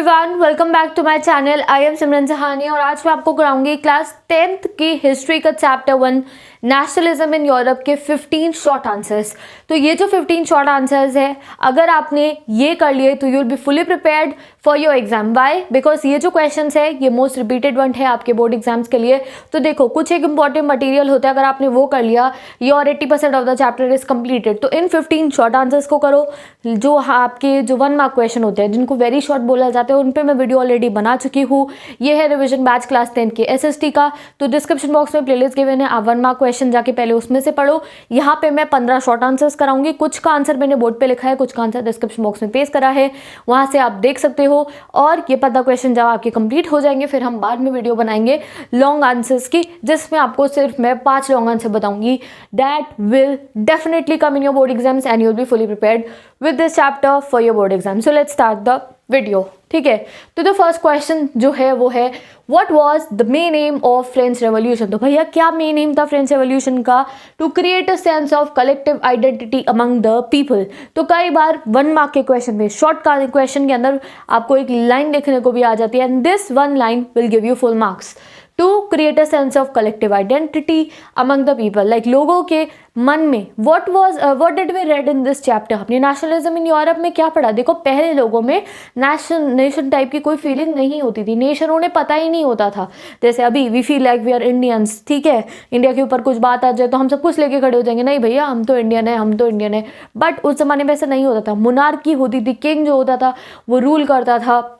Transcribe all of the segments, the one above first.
Everyone, welcome back to my channel. I am Simran Sahani और आज मैं आपको कराऊंगी क्लास 10th की हिस्ट्री का चैप्टर 1 नेशनलिज्म इन यूरोप के 15 शॉर्ट आंसर्स। तो ये जो 15 शॉर्ट आंसर्स है, अगर आपने ये कर लिए तो you will be fully prepared for your exam. Why? Because ये जो क्वेश्चंस है ये मोस्ट रिपीटेड वन है आपके बोर्ड एग्जाम्स के लिए। तो देखो, कुछ एक इंपॉर्टेंट मटेरियल होता है, अगर आपने वो कर लिया your 80% of the chapter is completed. तो इन 15 शॉर्ट आंसर्स को करो। जो आपके जो 1 मार्क क्वेश्चन होते हैं जिनको वेरी शॉर्ट बोला जाता है, उन पे मैं वीडियो ऑलरेडी बना चुकी हूँ। ये है रिवीजन बैच क्लास 10 के एसएसटी का। तो डिस्क्रिप्शन बॉक्स में प्लेलिस्ट गिवन है, आप 1 मार्क क्वेश्चन जाके पहले उसमें से पढ़ो। यहाँ पे मैं 15 शॉर्ट आंसर्स कराऊंगी। कुछ का आंसर मैंने बोर्ड पे लिखा है, कुछ का आंसर डिस्क्रिप्शन बॉक्स में पेस्ट करा है, वहां से आप देख सकते हो। और ये 15 क्वेश्चन जब आपके कंप्लीट हो जाएंगे, फिर हम बाद में वीडियो बनाएंगे लॉन्ग आंसर्स की, जिसमें आपको सिर्फ मैं 5 लॉन्ग आंसर बताऊंगी। That will definitely come in your board exams and you will be fully prepared with this chapter for your board exam. So let's start the video. ठीक है, तो द फर्स्ट क्वेश्चन जो है वो है, what was the main aim of French revolution. तो भैया क्या मेन एम था फ्रेंच रेवोल्यूशन का? To create a sense of collective identity among the people. तो कई बार 1 मार्क के क्वेश्चन में, शॉर्ट क्वेश्चन के अंदर आपको एक लाइन देखने को भी आ जाती है, and this 1 line will give you full marks. To create a sense of collective identity among the people, like लोगों के मन में what did we read in this chapter. अपने नेशनलिज्म इन यूरोप में क्या पढ़ा? देखो, पहले लोगों में नेशन टाइप की कोई फीलिंग नहीं होती थी, नेशन उन्हें पता ही नहीं होता था। जैसे अभी we feel like we are Indians. ठीक है, इंडिया के ऊपर कुछ बात आ जाए तो हम सब कुछ लेके खड़े हो जाएंगे, नहीं भैया हम तो इंडियन है, हम तो इंडियन है। बट उस जमाने में ऐसा नहीं होता था। मोनार्की होती थी, किंग जो होता था वो रूल करता था,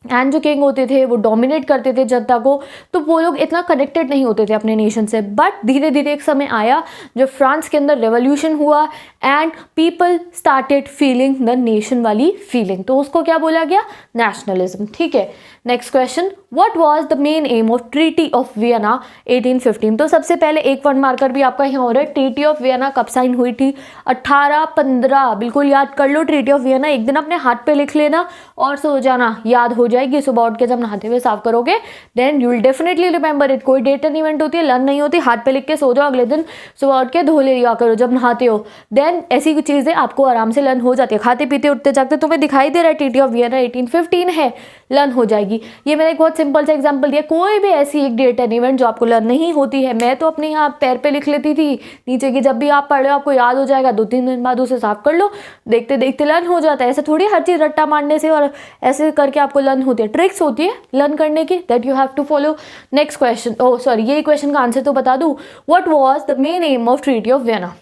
एंड जो किंग होते थे वो डोमिनेट करते थे जनता को। तो वो लोग इतना कनेक्टेड नहीं होते थे अपने नेशन से। बट धीरे धीरे एक समय आया जब फ्रांस के अंदर रेवोल्यूशन हुआ and people started feeling the nation वाली फीलिंग, तो उसको क्या बोला गया? नेशनलिज्म। ठीक है, next question, what was the main aim of treaty of Vienna 1815। तो सबसे पहले एक 1 मार्कर भी आपका यहाँ हो रहा है। ट्रीटी ऑफ वियना कब साइन हुई थी? 1815। बिल्कुल याद कर लो ट्रीटी ऑफ वियना, एक दिन अपने हाथ पे लिख लेना और सो जाना, याद हो जाएगी। सुबह उठ के जब नहाते हुए साफ करोगे then you will definitely remember it. कोई डेट एंड इवेंट होती है, लर्न नहीं होती, हाथ पे लिख के सो जाओ, अगले दिन सुबह उठ के धो ले लिया करो जब नहाते हो। देन ऐसी कुछ चीजें आपको आराम से लर्न हो जाती है। खाते पीते उठते जागते तुम्हें दिखाई दे रहा है ट्रीटी ऑफ वियना 1815 है, लर्न हो जाएगी। ये मैंने एक बहुत सिंपल सा एग्जांपल दिया। कोई भी ऐसी एक डेट एंड इवेंट जो आपको लर्न नहीं होती है, मैं तो अपने यहाँ पैर पे लिख लेती थी नीचे की, जब भी आप पढ़ रहे हो आपको याद हो जाएगा, 2-3 दिन बाद उसे साफ कर लो, देखते देखते लर्न हो जाता है। ऐसे थोड़ी हर चीज रट्टा मारने से और ऐसे करके आपको लर्न होती है। ट्रिक्स होती है लर्न करने की, that you have to follow. Next question, oh sorry, ये क्वेश्चन का आंसर तो बता दूं। What was the main aim of treaty of Vienna.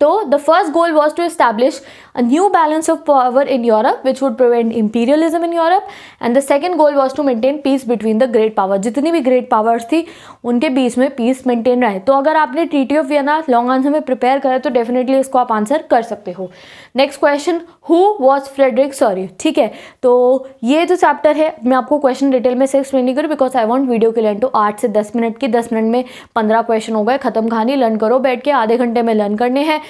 तो the first goal was to establish a new balance of power in Europe which would prevent imperialism in Europe, and the second goal was to maintain peace between the great power. जितनी भी great powers थी उनके बीच में peace maintain रहे। तो अगर आपने treaty of Vienna long answer में प्रिपेयर करा तो डेफिनेटली इसको आप आंसर कर सकते हो। Next question, who was Frederick sorry. ठीक है, तो ये जो चैप्टर है मैं आपको क्वेश्चन डिटेल में से एक्सप्लेन नहीं करूँ, बिकॉज आई वॉन्ट वीडियो के लेंथ टू 8 से 10 मिनट की। 10 मिनट में 15 क्वेश्चन हो गए, खत्म कहानी। लर्न करो बैठ के, आधे घंटे में लर्न करने हैं।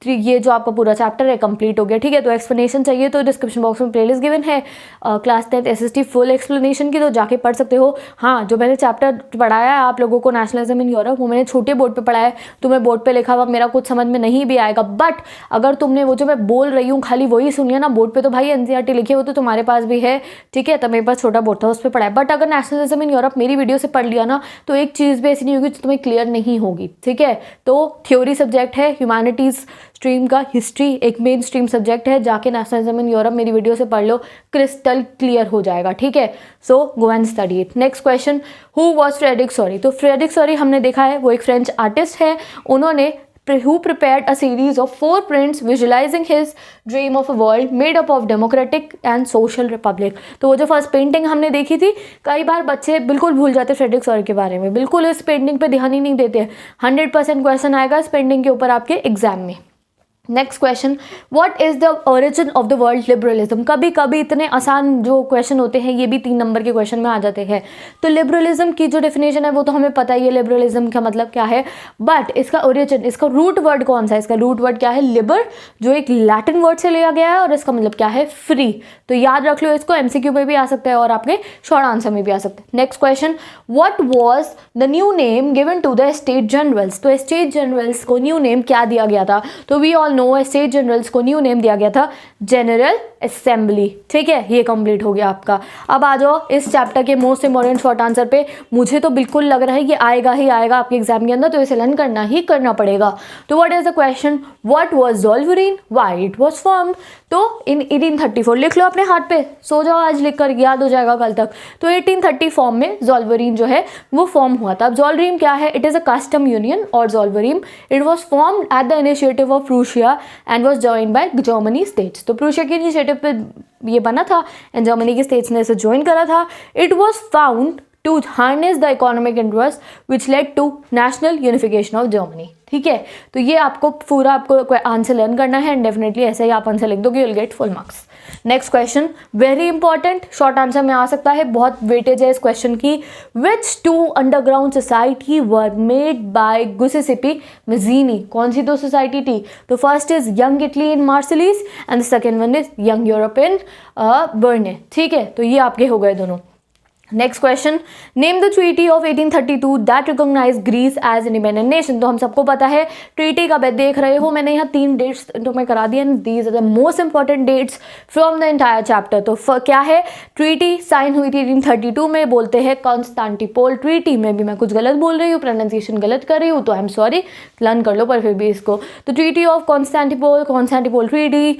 ये जो आपका पूरा चैप्टर है कंप्लीट हो गया। ठीक है, तो एक्सप्लेनेशन चाहिए तो डिस्क्रिप्शन बॉक्स में प्लेलिस्ट गिवन है क्लास 10 एसएसटी फुल एक्सप्लेनेशन की, तो जाके पढ़ सकते हो। हाँ, जो मैंने चैप्टर पढ़ाया है आप लोगों को नेशनलिज्म इन यूरोप, वो मैंने छोटे बोर्ड पे पढ़ाया है। तुम्हें बोर्ड पे लिखा हुआ मेरा कुछ समझ में नहीं भी आएगा, बट अगर तुमने वो जो मैं बोल रही हूँ खाली वही सुनिए ना, बोर्ड पे तो भाई एनसीईआरटी लिखे हो तो तुम्हारे पास भी है। ठीक है, तो मेरे पास छोटा बोर्ड था उस पर पढ़ाया। बट अगर नेशनलिज्म इन यूरोप मेरी वीडियो से पढ़ लिया ना, तो एक चीज़ भी ऐसी नहीं होगी जो तुम्हें क्लियर नहीं होगी। ठीक है, तो थ्योरी सब्जेक्ट है, ह्यूमैनिटीज स्ट्रीम का हिस्ट्री एक मेन स्ट्रीम सब्जेक्ट है। जाके नेशनलिज्म इन यूरोप मेरी वीडियो से पढ़ लो, क्रिस्टल क्लियर हो जाएगा। ठीक है, so go and study it. Next question, who was Frederick Sorrieu. तो फ्रेडरिक सॉरी हमने देखा है वो एक फ्रेंच आर्टिस्ट है। उन्होंने who prepared a series of 4 prints visualizing his dream of a world made up of democratic and social republic। तो वो जो फर्स्ट पेंटिंग हमने देखी थी, कई बार बच्चे बिल्कुल भूल जाते फ्रेडरिक सॉरी के बारे में, बिल्कुल इस पेंटिंग पे ध्यान ही नहीं देते। 100% क्वेश्चन आएगा इस पेंटिंग के ऊपर आपके एग्जाम में। Next question, what is the origin of the world liberalism. कभी कभी इतने आसान जो क्वेश्चन होते हैं ये भी 3 नंबर के क्वेश्चन में आ जाते हैं। तो लिबरलिज्म की जो डेफिनेशन है वो तो हमें पता ही है, लिबरलिज्म का मतलब क्या है, बट इसका ओरिजिन, इसका रूट वर्ड कौन सा है? इसका रूट वर्ड क्या है? लिबर, जो एक लैटिन वर्ड से लिया गया है, और इसका मतलब क्या है? फ्री। तो याद रख लो इसको, एमसीक्यू में भी आ सकता है और आपके शॉर्ट आंसर में भी आ सकता है। Next question, what was the new name given to the state generals. तो स्टेट जनरल्स को न्यू नेम क्या दिया गया था? तो we all all know state generals को न्यू नेम दिया गया था जनरल असेंबली। ठीक है, ये कंप्लीट हो गया आपका। अब आ जाओ इस चैप्टर के मोस्ट इंपॉर्टेंट शॉर्ट आंसर पे। मुझे तो बिल्कुल लग रहा है कि आएगा ही आएगा आपके एग्जाम के अंदर, तो इसे लर्न करना ही करना पड़ेगा। तो what is the question, what was Zollverein, why it was formed. तो इन 1834 लिख लो अपने हाथ पे, सो जाओ आज लिख कर, याद हो जाएगा कल तक। तो 1830 फॉर्म में ज़ोल्वेरिन जो है वो फॉर्म हुआ था। अब ज़ोल्वेरिन क्या है, it is a custom union और Zollverein it was formed at the initiative of Prussia and was joined by Germany states. तो प्रूशिया के इनिशिएटिव पे ये बना था एंड जर्मनी के स्टेट्स ने इसे ज्वाइन करा था। It was found to harness the economic interest which led to national unification of Germany. ठीक है, तो ये आपको पूरा आपको आंसर लर्न करना है एंड डेफिनेटली ऐसे ही आप आंसर लिख दोगे, you will get full marks. Next question very important, short answer में आ सकता है, बहुत वेटेज है इस क्वेश्चन की। Which two underground society were made by Giuseppe Mazzini. कौन सी दो सोसाइटी थी, तो first is young Italy in Marseilles and the second one is young Europe in Berne. ठीक है, तो ये आपके हो गए दोनों। Next question, name the treaty of 1832 that recognise Greece as independent nation. तो हम सबको पता है ट्रीटी का देख रहे हो, मैंने यहाँ 3 डेट्स तो मैं करा दिया, these are the most important dates from the entire chapter. तो क्या है, ट्रीटी साइन हुई थी 1832 में, बोलते हैं कॉन्स्टेंटिनोपल ट्रीटी। में भी मैं कुछ गलत बोल रही हूँ, प्रोनाउंसिएशन गलत कर रही हूँ, तो आई एम सॉरी, लर्न कर लो पर फिर भी इसको। तो treaty of Constantinople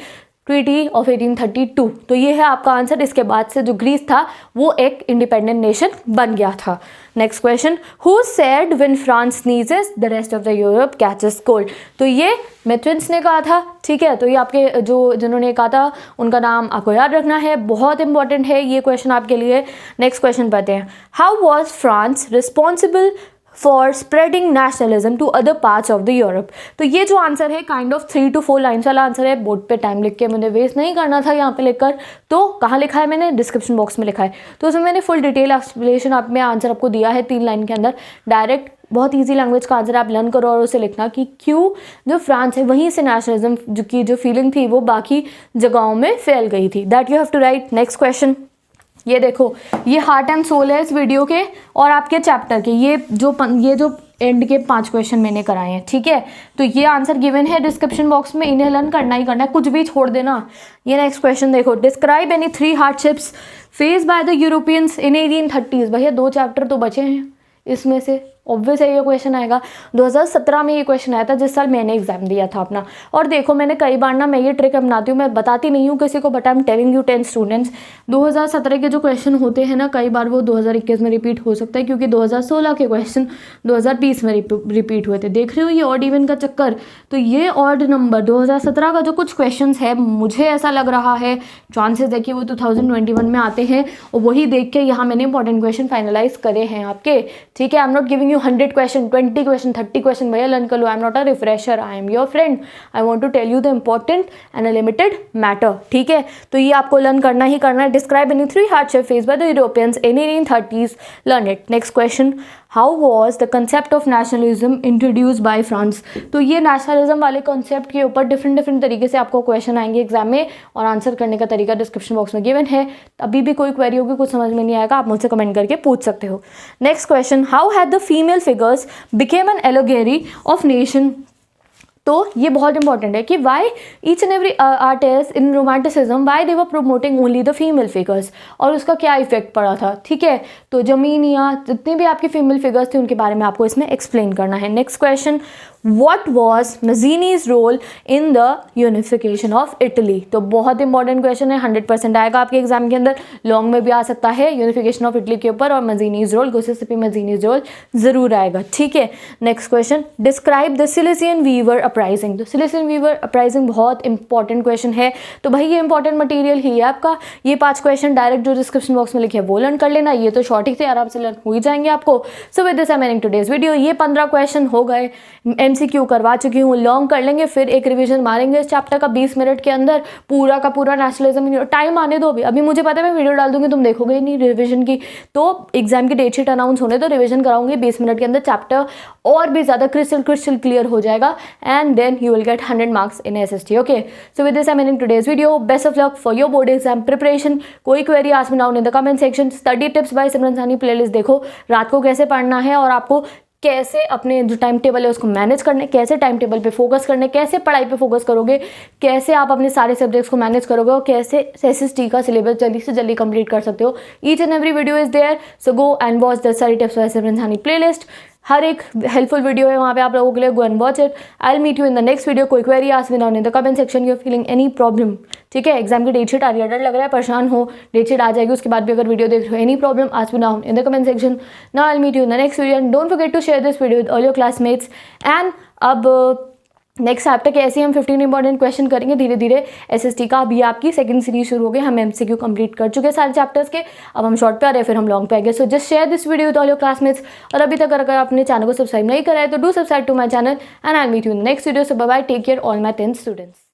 treaty of 1832, तो ये है आपका आंसर। इसके बाद से जो ग्रीस था वो एक इंडिपेंडेंट नेशन बन गया था। Next question, who said when France sneezes the rest of the Europe catches cold. तो ये मैथ्विन्स ने कहा था। ठीक है, तो ये आपके जिन्होंने कहा था उनका नाम आपको याद रखना है, बहुत इंपॉर्टेंट है ये क्वेश्चन आपके लिए। नेक्स्ट क्वेश्चन पढ़ते हैं, how was France responsible for spreading nationalism to other parts of the Europe. तो ये जो आंसर है काइंड ऑफ 3 to 4 लाइन्स वाला आंसर है। बोर्ड पे टाइम लिख के मुझे वेस्ट नहीं करना था यहाँ पे लिखकर, तो कहाँ लिखा है मैंने, डिस्क्रिप्शन बॉक्स में लिखा है। तो उसमें मैंने फुल डिटेल एक्सप्लेनेशन आप में आंसर आपको दिया है 3 लाइन के अंदर। डायरेक्ट बहुत ईजी लैंग्वेज का आंसर आप लर्न करो और उसे लिखना कि क्यों जो फ्रांस है वहीं से नेशनलिज्म की जो फीलिंग थी वो बाकी जगहों में फैल गई थी, that you have to write. Next question, ये देखो, ये हार्ट एंड सोल है इस वीडियो के और आपके चैप्टर के। ये जो एंड के 5 क्वेश्चन मैंने कराए हैं। ठीक है, तो ये आंसर गिवन है डिस्क्रिप्शन बॉक्स में, इन्हें लर्न करना ही करना है, कुछ भी छोड़ देना। ये नेक्स्ट क्वेश्चन देखो, describe any 3 hardships face by the Europeans in 1830। भैया 2 चैप्टर तो बचे हैं इसमें से, ऑब्वियस है ये क्वेश्चन आएगा। 2017 में ये क्वेश्चन आया था, जिस साल मैंने एग्जाम दिया था अपना। और देखो मैंने कई बार ना, मैं ये ट्रिक अपनाती हूँ, मैं बताती नहीं हूँ किसी को, but I am telling you 10 students, 2017 के जो क्वेश्चन होते हैं ना, कई बार वो 2021 में रिपीट हो सकता है, क्योंकि 2016 के क्वेश्चन 2020 में रिपीट हुए थे। देख रहे हो ये ऑड इवन का चक्कर। तो ये ऑड नंबर 2017 का जो कुछ क्वेश्चन है, मुझे ऐसा लग रहा है चांसेस है कि वो 2021 में आते हैं, और वही देख के यहाँ मैंने इंपॉर्टेंट क्वेश्चन फाइनलाइज करे हैं आपके। ठीक है, I am not giving you 100 question, 20 question, 30 question भैया लर्न कर लो। I am not a refresher, I am your friend, I want to tell you the important and a limited matter. ठीक है, तो ये आपको लर्न करना ही करना है। Describe any 3 hardship face by the Europeans in 1830, learn it. Next question, how was the concept of nationalism introduce by France. तो ये नेशनलिज्म वाले कॉन्सेप्ट के ऊपर डिफरेंट तरीके से आपको क्वेश्चन आएंगे एग्जाम में, और आंसर करने का तरीका डिस्क्रिप्शन बॉक्स में गिवन है। अभी भी कोई क्वेरी होगी, कुछ समझ में नहीं आएगा, आप मुझसे कमेंट करके पूछ सकते हो। Next question, how had the female figures became an allegory of nation. तो ये बहुत इंपॉर्टेंट है कि why each and every artist in romanticism why they were promoting only the female figures, और उसका क्या इफेक्ट पड़ा था। ठीक है, तो जमीनिया जितनी भी आपकी फीमेल फिगर्स थे उनके बारे में आपको इसमें एक्सप्लेन करना है। Next question, What was Mazzini's role in the unification of Italy? तो बहुत इंपॉर्टेंट क्वेश्चन है, 100% आएगा आपके एग्जाम के अंदर, लॉन्ग में भी आ सकता है यूनिफिकेशन ऑफ इटली के ऊपर, और Mazzini's रोल, गुइसेप्पी Mazzini's रोल जरूर आएगा। ठीक है, next question, describe the Silesian weaver uprising. तो सिलेसियन वीवर अपराइजिंग बहुत इंपॉर्टेंट क्वेश्चन है, तो भाई ये इंपॉर्टेंट मटीरियल ही है आपका। ये 5 क्वेश्चन डायरेक्ट जो डिस्क्रिप्शन बॉक्स में लिखे है वो लर्न कर लेना, ये तो शॉर्ट ही थे, आराम से लर्न हो ही जाएंगे आपको। सो with this I am ending today's video. ये 15 क्वेश्चन हो गए, MCQ करवा चुकी हूँ, लॉन्ग कर लेंगे, फिर एक रिवीजन मारेंगे इस चैप्टर का 20 मिनट के अंदर, पूरा का पूरा नेशनलिज्म। टाइम आने दो, अभी मुझे पता है मैं वीडियो डाल दूंगी, तुम देखोगे ही नहीं रिवीजन की, तो एग्जाम की डेट शीट अनाउंस होने तो रिवीजन कराऊंगी 20 मिनट के अंदर, चैप्टर और भी ज़्यादा क्रिस्टल क्लियर हो जाएगा, and then you will get 100 marks in SST। Okay, so with this I am ending today's video. Best of luck for your board exam preparation. कोई query ask me down in the comment section. Study tips by Simran Sahni playlist देखो, रात को कैसे पढ़ना है और आपको कैसे अपने जो टाइम टेबल है उसको मैनेज करने, कैसे टाइम टेबल पे फोकस करने, कैसे पढ़ाई पे फोकस करोगे, कैसे आप अपने सारे सब्जेक्ट्स को मैनेज करोगे और कैसे SST का सिलेबस जल्दी से जल्दी कंप्लीट कर सकते हो। Each and every video is there, so go and watch the study tips by Simran Sahani playlist. हर एक हेल्पफुल वीडियो है वहाँ पे आप लोगों के लिए, go and watch it. I will meet you in the next video. कोई query ask me down in the comment section, you are feeling any problem, ठीक है, एग्जाम की डेट शीट आ रही है, डर लग रहा है, परेशान हो, डेट शीट आ जाएगी, उसके बाद भी अगर वीडियो देख रहे हो, any problem ask me down in the comment section. Now I will meet you in the next video and don't forget to share this video with all your classmates. And अब next chapter के ऐसे हम 15 important question करेंगे धीरे धीरे SST का। अभी आपकी सेकंड सीरीज शुरू हो गई, हम MCQ कंप्लीट कर चुके हैं सारे चैप्टर्स के, अब हम शॉर्ट पे आ रहे हैं, फिर हम लॉन्ग पे आएंगे। So just share this video with all your classmates. और अभी तक अगर आपने चैनल को सब्सक्राइब नहीं करा है तो do subscribe to my channel and I meet you in the next video. So bye bye, take care all my 10th students.